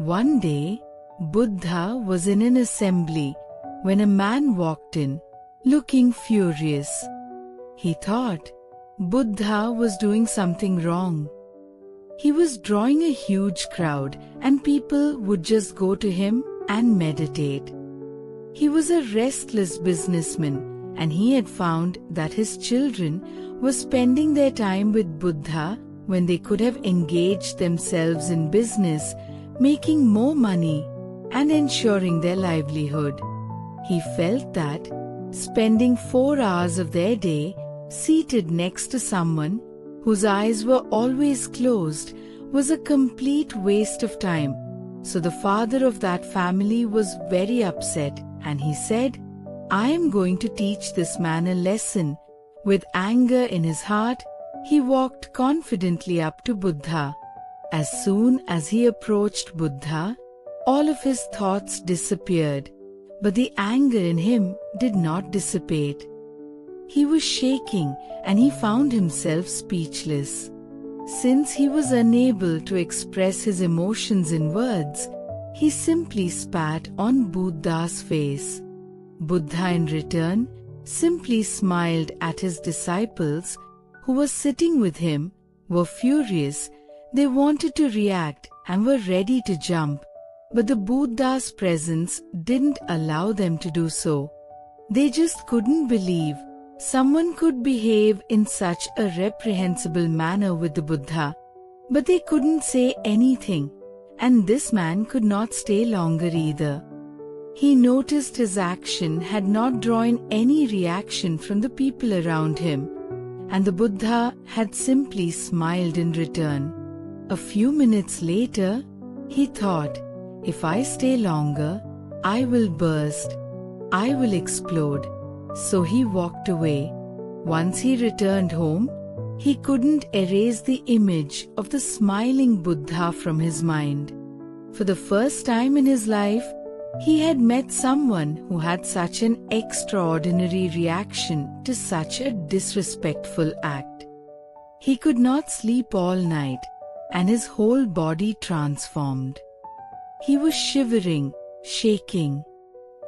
One day, Buddha was in an assembly when a man walked in, looking furious. He thought Buddha was doing something wrong. He was drawing a huge crowd and people would just go to him and meditate. He was a restless businessman and he had found that his children were spending their time with Buddha when they could have engaged themselves in business, making more money and ensuring their livelihood. He felt that spending 4 hours of their day seated next to someone whose eyes were always closed was a complete waste of time. So the father of that family was very upset and he said, "I am going to teach this man a lesson." With anger in his heart, he walked confidently up to Buddha. As soon as he approached Buddha, all of his thoughts disappeared, but the anger in him did not dissipate. He was shaking and he found himself speechless. Since he was unable to express his emotions in words, he simply spat on Buddha's face. Buddha in return simply smiled at his disciples who were sitting with him, were furious. They wanted to react and were ready to jump, but the Buddha's presence didn't allow them to do so. They just couldn't believe someone could behave in such a reprehensible manner with the Buddha, but they couldn't say anything, and this man could not stay longer either. He noticed his action had not drawn any reaction from the people around him, and the Buddha had simply smiled in return. A few minutes later, he thought, "If I stay longer, I will burst. I will explode." So he walked away. Once he returned home, he couldn't erase the image of the smiling Buddha from his mind. For the first time in his life, he had met someone who had such an extraordinary reaction to such a disrespectful act. He could not sleep all night, and his whole body transformed. He was shivering, shaking.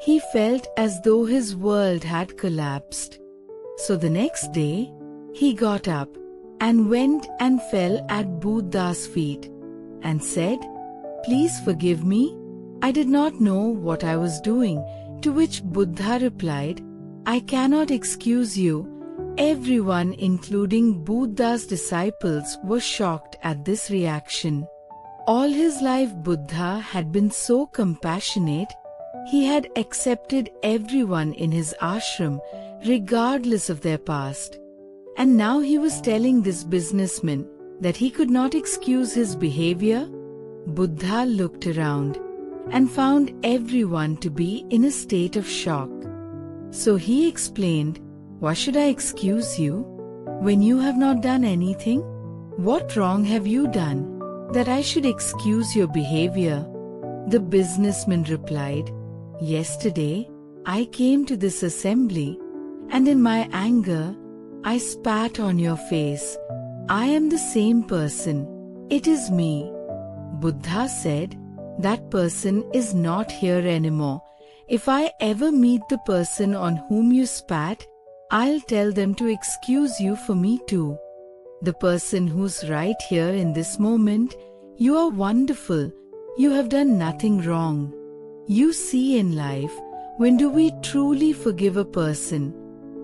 He felt as though his world had collapsed. So the next day, he got up and went and fell at Buddha's feet and said, "Please forgive me. I did not know what I was doing." To which Buddha replied, "I cannot excuse you." Everyone, including Buddha's disciples, was shocked at this reaction. All his life, Buddha had been so compassionate. He had accepted everyone in his ashram, regardless of their past. And now he was telling this businessman that he could not excuse his behavior. Buddha looked around and found everyone to be in a state of shock. So he explained, "Why should I excuse you when you have not done anything? What wrong have you done that I should excuse your behavior?" The businessman replied, "Yesterday, I came to this assembly, and in my anger, I spat on your face. I am the same person. It is me." Buddha said, "That person is not here anymore. If I ever meet the person on whom you spat, I'll tell them to excuse you for me too. The person who's right here in this moment, you are wonderful. You have done nothing wrong." You see, in life, when do we truly forgive a person?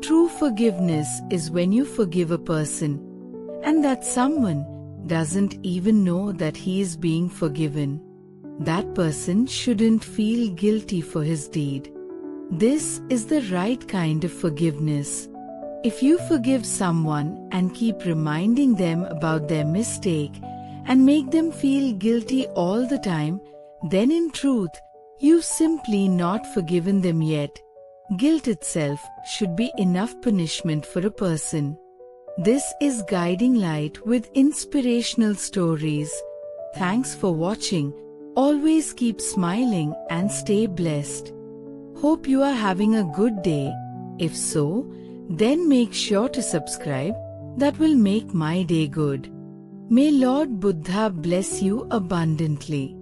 True forgiveness is when you forgive a person, and that someone doesn't even know that he is being forgiven. That person shouldn't feel guilty for his deed. This is the right kind of forgiveness. If you forgive someone and keep reminding them about their mistake and make them feel guilty all the time, then in truth, you've simply not forgiven them yet. Guilt itself should be enough punishment for a person. This is Guiding Light with inspirational stories. Thanks for watching. Always keep smiling and stay blessed. Hope you are having a good day. If so, then make sure to subscribe. That will make my day good. May Lord Buddha bless you abundantly.